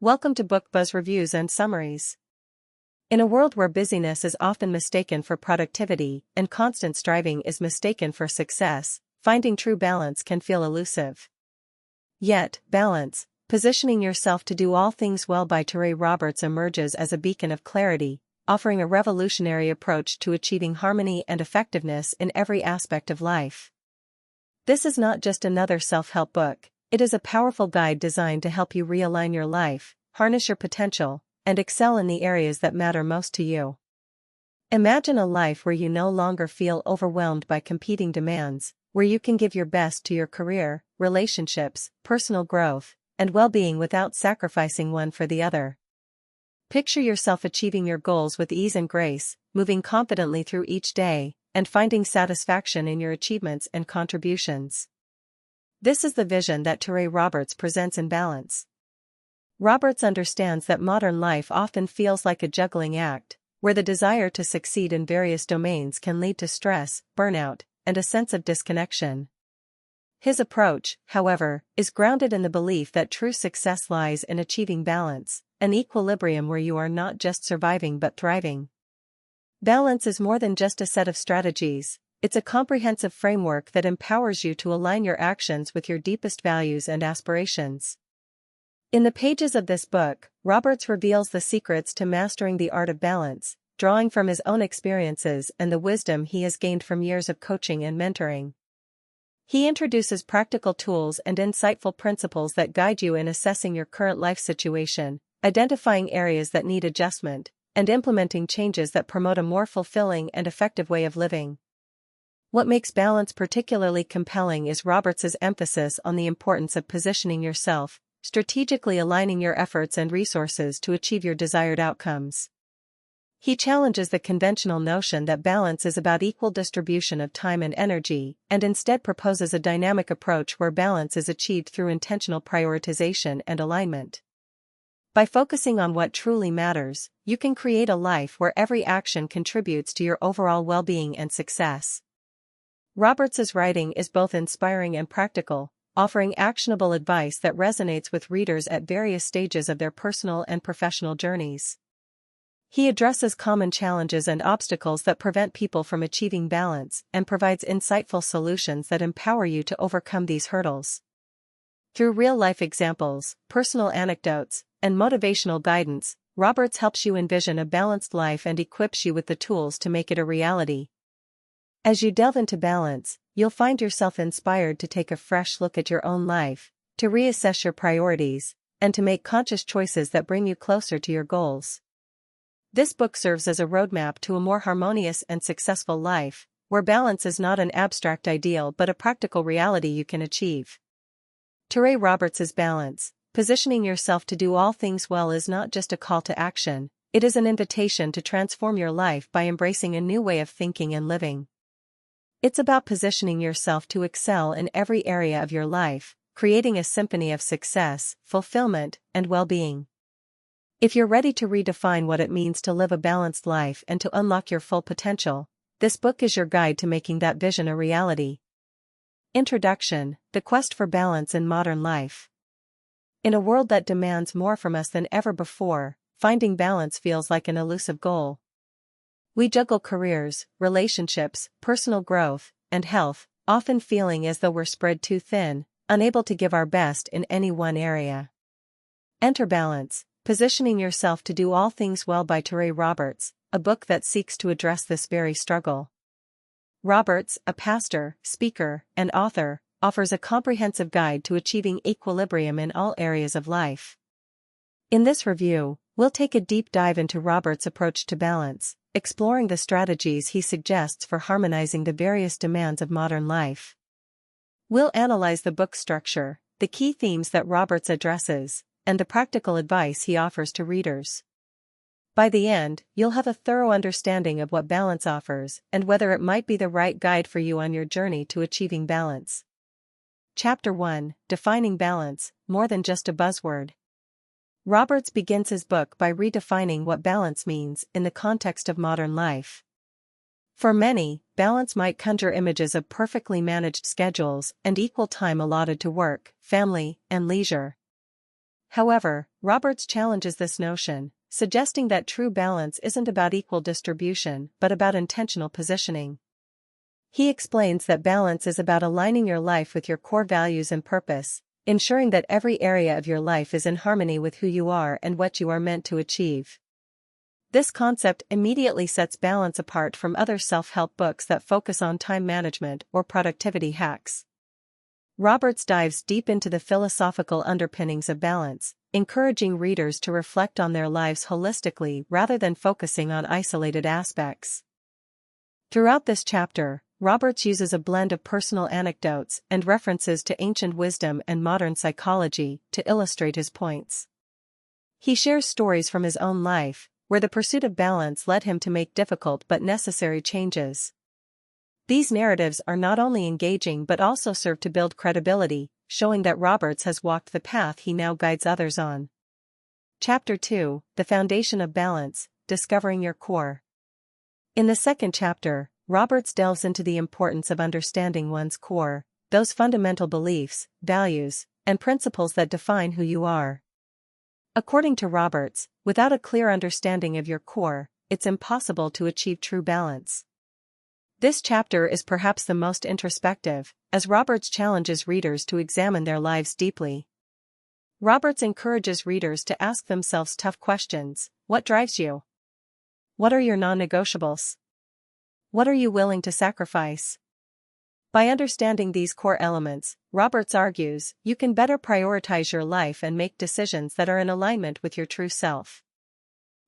Welcome to Book Buzz Reviews and Summaries. In a world where busyness is often mistaken for productivity and constant striving is mistaken for success, finding true balance can feel elusive. Yet, balance, positioning yourself to do all things well by Touré emerges as a beacon of clarity, offering a revolutionary approach to achieving harmony and effectiveness in every aspect of life. This is not just another self-help book. It is a powerful guide designed to help you realign your life, harness your potential, and excel in the areas that matter most to you. Imagine a life where you no longer feel overwhelmed by competing demands, where you can give your best to your career, relationships, personal growth, and well-being without sacrificing one for the other. Picture yourself achieving your goals with ease and grace, moving confidently through each day, and finding satisfaction in your achievements and contributions. This is the vision that Touré presents in Balance. Roberts understands that modern life often feels like a juggling act, where the desire to succeed in various domains can lead to stress, burnout, and a sense of disconnection. His approach, however, is grounded in the belief that true success lies in achieving balance, an equilibrium where you are not just surviving but thriving. Balance is more than just a set of strategies. It's a comprehensive framework that empowers you to align your actions with your deepest values and aspirations. In the pages of this book, Roberts reveals the secrets to mastering the art of balance, drawing from his own experiences and the wisdom he has gained from years of coaching and mentoring. He introduces practical tools and insightful principles that guide you in assessing your current life situation, identifying areas that need adjustment, and implementing changes that promote a more fulfilling and effective way of living. What makes Balance particularly compelling is Roberts's emphasis on the importance of positioning yourself, strategically aligning your efforts and resources to achieve your desired outcomes. He challenges the conventional notion that balance is about equal distribution of time and energy, and instead proposes a dynamic approach where balance is achieved through intentional prioritization and alignment. By focusing on what truly matters, you can create a life where every action contributes to your overall well-being and success. Roberts's writing is both inspiring and practical, offering actionable advice that resonates with readers at various stages of their personal and professional journeys. He addresses common challenges and obstacles that prevent people from achieving balance and provides insightful solutions that empower you to overcome these hurdles. Through real-life examples, personal anecdotes, and motivational guidance, Roberts helps you envision a balanced life and equips you with the tools to make it a reality. As you delve into balance, you'll find yourself inspired to take a fresh look at your own life, to reassess your priorities, and to make conscious choices that bring you closer to your goals. This book serves as a roadmap to a more harmonious and successful life, where balance is not an abstract ideal but a practical reality you can achieve. Touré Balance, positioning yourself to do all things well is not just a call to action, it is an invitation to transform your life by embracing a new way of thinking and living. It's about positioning yourself to excel in every area of your life, creating a symphony of success, fulfillment, and well-being. If you're ready to redefine what it means to live a balanced life and to unlock your full potential, this book is your guide to making that vision a reality. Introduction: The Quest for Balance in Modern Life. In a world that demands more from us than ever before, finding balance feels like an elusive goal. We juggle careers, relationships, personal growth, and health, often feeling as though we're spread too thin, unable to give our best in any one area. Enter Balance, positioning yourself to do all things well by Touré, a book that seeks to address this very struggle. Roberts, a pastor, speaker, and author, offers a comprehensive guide to achieving equilibrium in all areas of life. In this review, we'll take a deep dive into Roberts' approach to balance, exploring the strategies he suggests for harmonizing the various demands of modern life. We'll analyze the book's structure, the key themes that Roberts addresses, and the practical advice he offers to readers. By the end, you'll have a thorough understanding of what balance offers and whether it might be the right guide for you on your journey to achieving balance. Chapter 1: Defining Balance, More Than Just a Buzzword. Roberts begins his book by redefining what balance means in the context of modern life. For many, balance might conjure images of perfectly managed schedules and equal time allotted to work, family, and leisure. However, Roberts challenges this notion, suggesting that true balance isn't about equal distribution but about intentional positioning. He explains that balance is about aligning your life with your core values and purpose, ensuring that every area of your life is in harmony with who you are and what you are meant to achieve. This concept immediately sets balance apart from other self-help books that focus on time management or productivity hacks. Roberts dives deep into the philosophical underpinnings of balance, encouraging readers to reflect on their lives holistically rather than focusing on isolated aspects. Throughout this chapter, Roberts uses a blend of personal anecdotes and references to ancient wisdom and modern psychology to illustrate his points. He shares stories from his own life, where the pursuit of balance led him to make difficult but necessary changes. These narratives are not only engaging but also serve to build credibility, showing that Roberts has walked the path he now guides others on. Chapter 2, The Foundation of Balance, Discovering Your Core. In the second chapter, Roberts delves into the importance of understanding one's core, those fundamental beliefs, values, and principles that define who you are. According to Roberts, without a clear understanding of your core, it's impossible to achieve true balance. This chapter is perhaps the most introspective, as Roberts challenges readers to examine their lives deeply. Roberts encourages readers to ask themselves tough questions. What drives you? What are your non-negotiables? What are you willing to sacrifice? By understanding these core elements, Roberts argues, you can better prioritize your life and make decisions that are in alignment with your true self.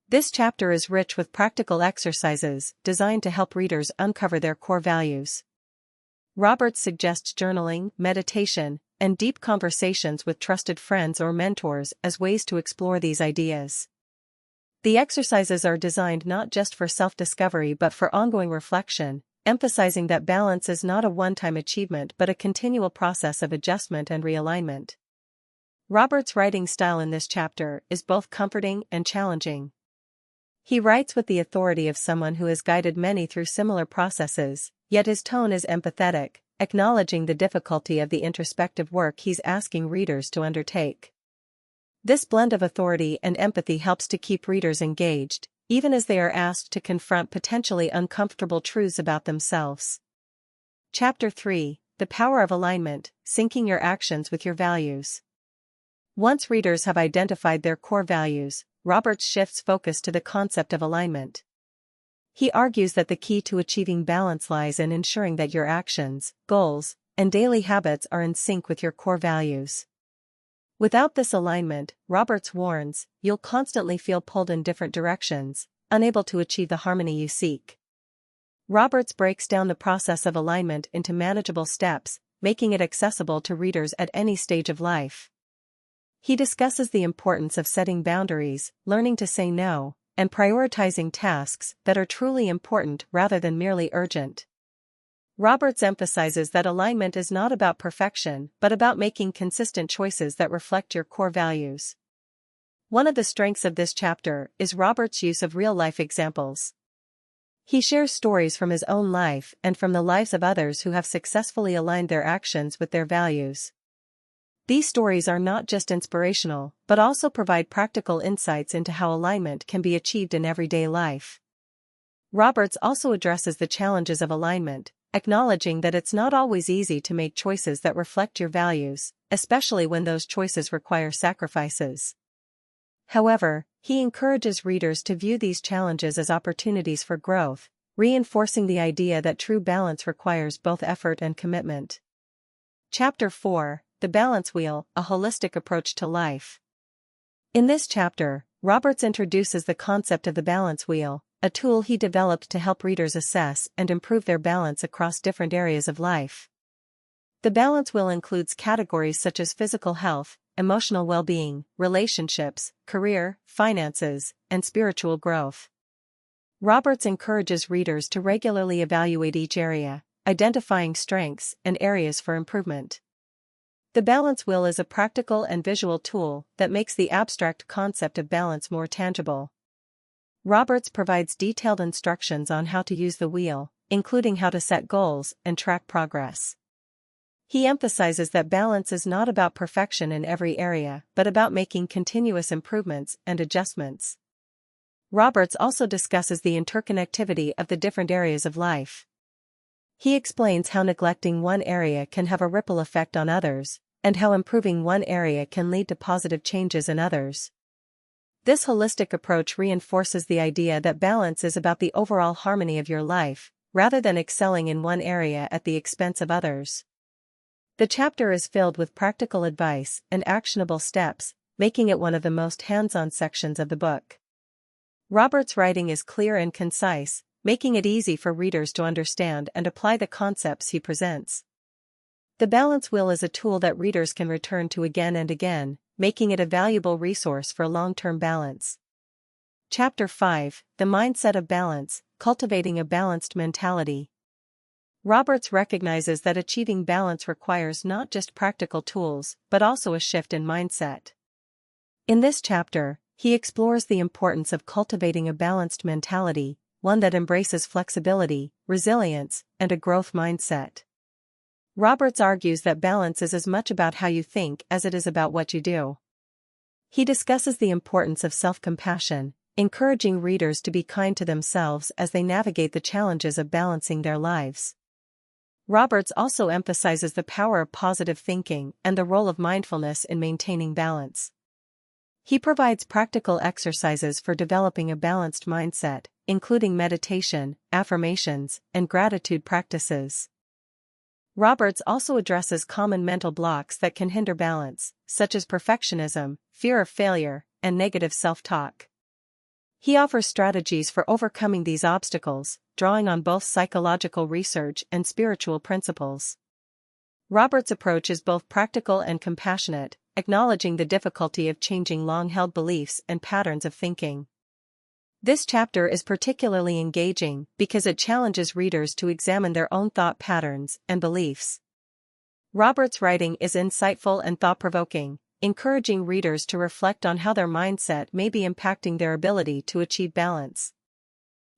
This chapter is rich with practical exercises designed to help readers uncover their core values. Roberts suggests journaling, meditation, and deep conversations with trusted friends or mentors as ways to explore these ideas. The exercises are designed not just for self-discovery but for ongoing reflection, emphasizing that balance is not a one-time achievement but a continual process of adjustment and realignment. Roberts' writing style in this chapter is both comforting and challenging. He writes with the authority of someone who has guided many through similar processes, yet his tone is empathetic, acknowledging the difficulty of the introspective work he's asking readers to undertake. This blend of authority and empathy helps to keep readers engaged, even as they are asked to confront potentially uncomfortable truths about themselves. Chapter 3, The Power of Alignment, Syncing Your Actions with Your Values. Once readers have identified their core values, Roberts shifts focus to the concept of alignment. He argues that the key to achieving balance lies in ensuring that your actions, goals, and daily habits are in sync with your core values. Without this alignment, Roberts warns, you'll constantly feel pulled in different directions, unable to achieve the harmony you seek. Roberts breaks down the process of alignment into manageable steps, making it accessible to readers at any stage of life. He discusses the importance of setting boundaries, learning to say no, and prioritizing tasks that are truly important rather than merely urgent. Roberts emphasizes that alignment is not about perfection but about making consistent choices that reflect your core values. One of the strengths of this chapter is Roberts' use of real-life examples. He shares stories from his own life and from the lives of others who have successfully aligned their actions with their values. These stories are not just inspirational but also provide practical insights into how alignment can be achieved in everyday life. Roberts also addresses the challenges of alignment, acknowledging that it's not always easy to make choices that reflect your values, especially when those choices require sacrifices. However, he encourages readers to view these challenges as opportunities for growth, reinforcing the idea that true balance requires both effort and commitment. Chapter 4, The Balance Wheel, A Holistic Approach to Life. In this chapter, Roberts introduces the concept of the balance wheel, a tool he developed to help readers assess and improve their balance across different areas of life. The balance wheel includes categories such as physical health, emotional well-being, relationships, career, finances, and spiritual growth. Roberts encourages readers to regularly evaluate each area, identifying strengths and areas for improvement. The balance wheel is a practical and visual tool that makes the abstract concept of balance more tangible. Roberts provides detailed instructions on how to use the wheel, including how to set goals and track progress. He emphasizes that balance is not about perfection in every area but about making continuous improvements and adjustments. Roberts also discusses the interconnectivity of the different areas of life. He explains how neglecting one area can have a ripple effect on others, and how improving one area can lead to positive changes in others. This holistic approach reinforces the idea that balance is about the overall harmony of your life, rather than excelling in one area at the expense of others. The chapter is filled with practical advice and actionable steps, making it one of the most hands-on sections of the book. Roberts' writing is clear and concise, making it easy for readers to understand and apply the concepts he presents. The balance wheel is a tool that readers can return to again and again, making it a valuable resource for long-term balance. Chapter 5: The Mindset of Balance, Cultivating a Balanced Mentality. Roberts recognizes that achieving balance requires not just practical tools but also a shift in mindset. In this chapter, he explores the importance of cultivating a balanced mentality, one that embraces flexibility, resilience, and a growth mindset. Roberts argues that balance is as much about how you think as it is about what you do. He discusses the importance of self-compassion, encouraging readers to be kind to themselves as they navigate the challenges of balancing their lives. Roberts also emphasizes the power of positive thinking and the role of mindfulness in maintaining balance. He provides practical exercises for developing a balanced mindset, including meditation, affirmations, and gratitude practices. Roberts also addresses common mental blocks that can hinder balance, such as perfectionism, fear of failure, and negative self-talk. He offers strategies for overcoming these obstacles, drawing on both psychological research and spiritual principles. Roberts' approach is both practical and compassionate, acknowledging the difficulty of changing long-held beliefs and patterns of thinking. This chapter is particularly engaging because it challenges readers to examine their own thought patterns and beliefs. Roberts' writing is insightful and thought-provoking, encouraging readers to reflect on how their mindset may be impacting their ability to achieve balance.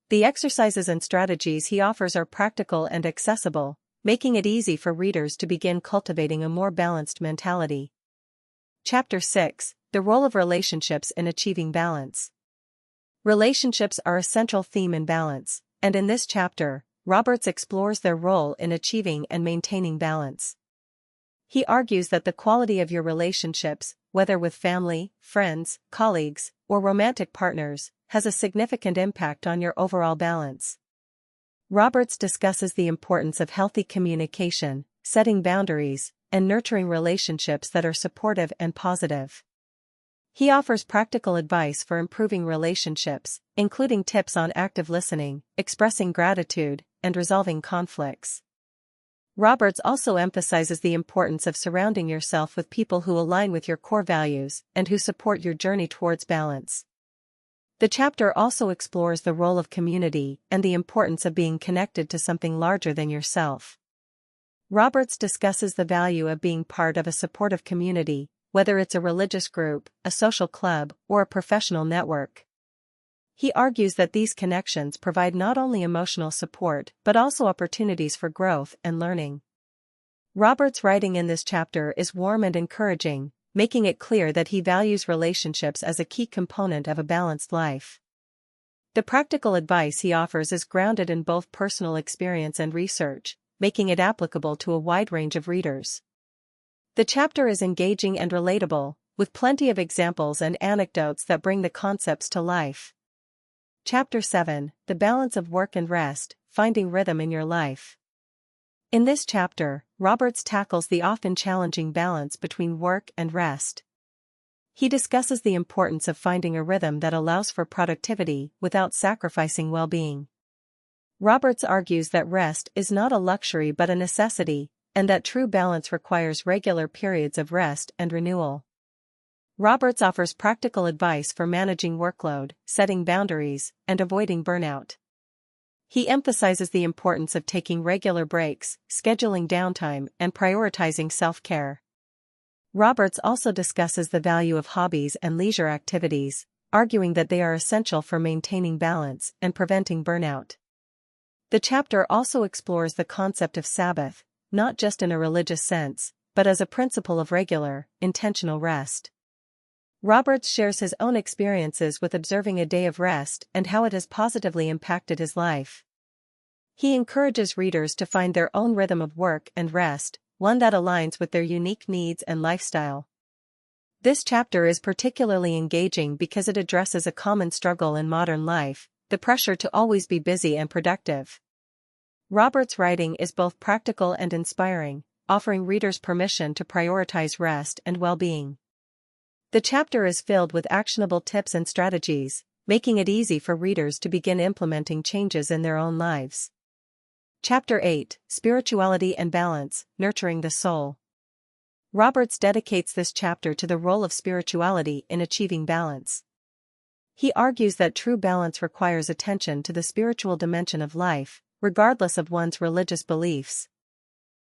The exercises and strategies he offers are practical and accessible, making it easy for readers to begin cultivating a more balanced mentality. Chapter 6: The Role of Relationships in Achieving Balance. Relationships are a central theme in balance, and in this chapter, Roberts explores their role in achieving and maintaining balance. He argues that the quality of your relationships, whether with family, friends, colleagues, or romantic partners, has a significant impact on your overall balance. Roberts discusses the importance of healthy communication, setting boundaries, and nurturing relationships that are supportive and positive. He offers practical advice for improving relationships, including tips on active listening, expressing gratitude, and resolving conflicts. Roberts also emphasizes the importance of surrounding yourself with people who align with your core values and who support your journey towards balance. The chapter also explores the role of community and the importance of being connected to something larger than yourself. Roberts discusses the value of being part of a supportive community, whether it's a religious group, a social club, or a professional network. He argues that these connections provide not only emotional support but also opportunities for growth and learning. Roberts' writing in this chapter is warm and encouraging, making it clear that he values relationships as a key component of a balanced life. The practical advice he offers is grounded in both personal experience and research, making it applicable to a wide range of readers. The chapter is engaging and relatable, with plenty of examples and anecdotes that bring the concepts to life. Chapter 7: The Balance of Work and Rest, Finding Rhythm in Your Life. In this chapter, Roberts tackles the often challenging balance between work and rest. He discusses the importance of finding a rhythm that allows for productivity without sacrificing well-being. Roberts argues that rest is not a luxury but a necessity, and that true balance requires regular periods of rest and renewal. Roberts offers practical advice for managing workload, setting boundaries, and avoiding burnout. He emphasizes the importance of taking regular breaks, scheduling downtime, and prioritizing self-care. Roberts also discusses the value of hobbies and leisure activities, arguing that they are essential for maintaining balance and preventing burnout. The chapter also explores the concept of Sabbath, not just in a religious sense, but as a principle of regular, intentional rest. Roberts shares his own experiences with observing a day of rest and how it has positively impacted his life. He encourages readers to find their own rhythm of work and rest, one that aligns with their unique needs and lifestyle. This chapter is particularly engaging because it addresses a common struggle in modern life, the pressure to always be busy and productive. Roberts' writing is both practical and inspiring, offering readers permission to prioritize rest and well-being. The chapter is filled with actionable tips and strategies, making it easy for readers to begin implementing changes in their own lives. Chapter 8: Spirituality and Balance, Nurturing the Soul. Roberts dedicates this chapter to the role of spirituality in achieving balance. He argues that true balance requires attention to the spiritual dimension of life, regardless of one's religious beliefs.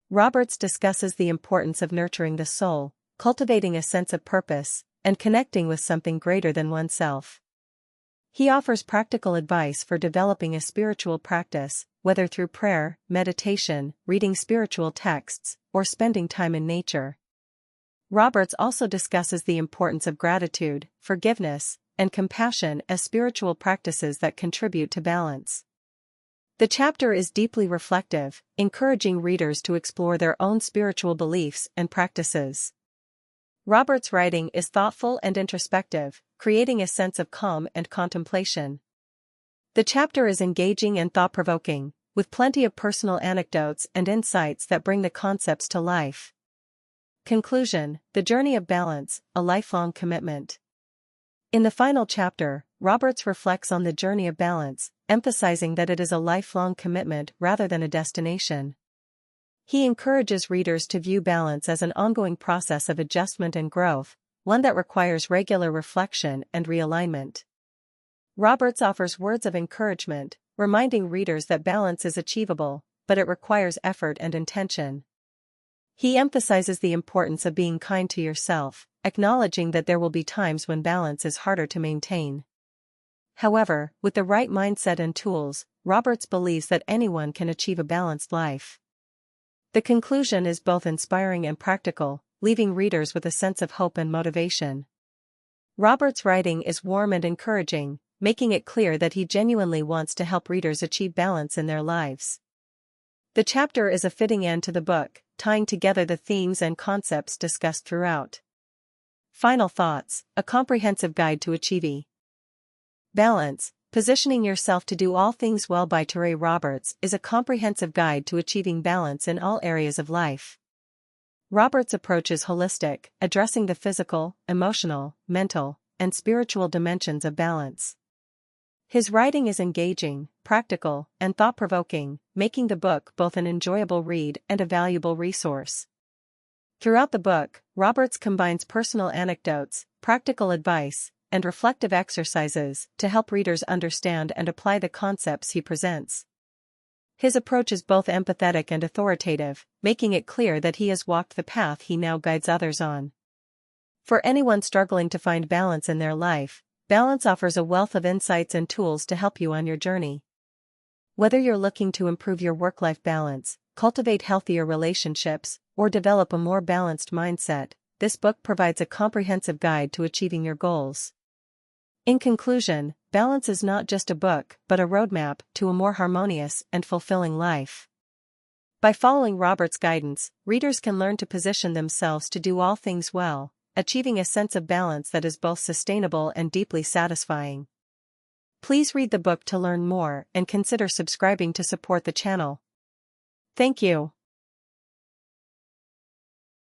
Roberts discusses the importance of nurturing the soul, cultivating a sense of purpose, and connecting with something greater than oneself. He offers practical advice for developing a spiritual practice, whether through prayer, meditation, reading spiritual texts, or spending time in nature. Roberts also discusses the importance of gratitude, forgiveness, and compassion as spiritual practices that contribute to balance. The chapter is deeply reflective, encouraging readers to explore their own spiritual beliefs and practices. Roberts' writing is thoughtful and introspective, creating a sense of calm and contemplation. The chapter is engaging and thought-provoking, with plenty of personal anecdotes and insights that bring the concepts to life. Conclusion: The Journey of Balance, a Lifelong Commitment. In the final chapter, Roberts reflects on the journey of balance, emphasizing that it is a lifelong commitment rather than a destination. He encourages readers to view balance as an ongoing process of adjustment and growth, one that requires regular reflection and realignment. Roberts offers words of encouragement, reminding readers that balance is achievable, but it requires effort and intention. He emphasizes the importance of being kind to yourself, acknowledging that there will be times when balance is harder to maintain. However, with the right mindset and tools, Roberts believes that anyone can achieve a balanced life. The conclusion is both inspiring and practical, leaving readers with a sense of hope and motivation. Roberts' writing is warm and encouraging, making it clear that he genuinely wants to help readers achieve balance in their lives. The chapter is a fitting end to the book, tying together the themes and concepts discussed throughout. Final thoughts: A comprehensive guide to achieving balance. Positioning Yourself to Do All Things Well by Touré. Roberts is a comprehensive guide to achieving balance in all areas of life. Roberts' approach is holistic, addressing the physical, emotional, mental, and spiritual dimensions of balance. His writing is engaging, practical, and thought-provoking, making the book both an enjoyable read and a valuable resource. Throughout the book, Roberts combines personal anecdotes, practical advice, and reflective exercises to help readers understand and apply the concepts he presents. His approach is both empathetic and authoritative, making it clear that he has walked the path he now guides others on. For anyone struggling to find balance in their life, Balance offers a wealth of insights and tools to help you on your journey. Whether you're looking to improve your work-life balance, cultivate healthier relationships, or develop a more balanced mindset, this book provides a comprehensive guide to achieving your goals. In conclusion, Balance is not just a book, but a roadmap to a more harmonious and fulfilling life. By following Roberts' guidance, readers can learn to position themselves to do all things well, achieving a sense of balance that is both sustainable and deeply satisfying. Please read the book to learn more and consider subscribing to support the channel. Thank you.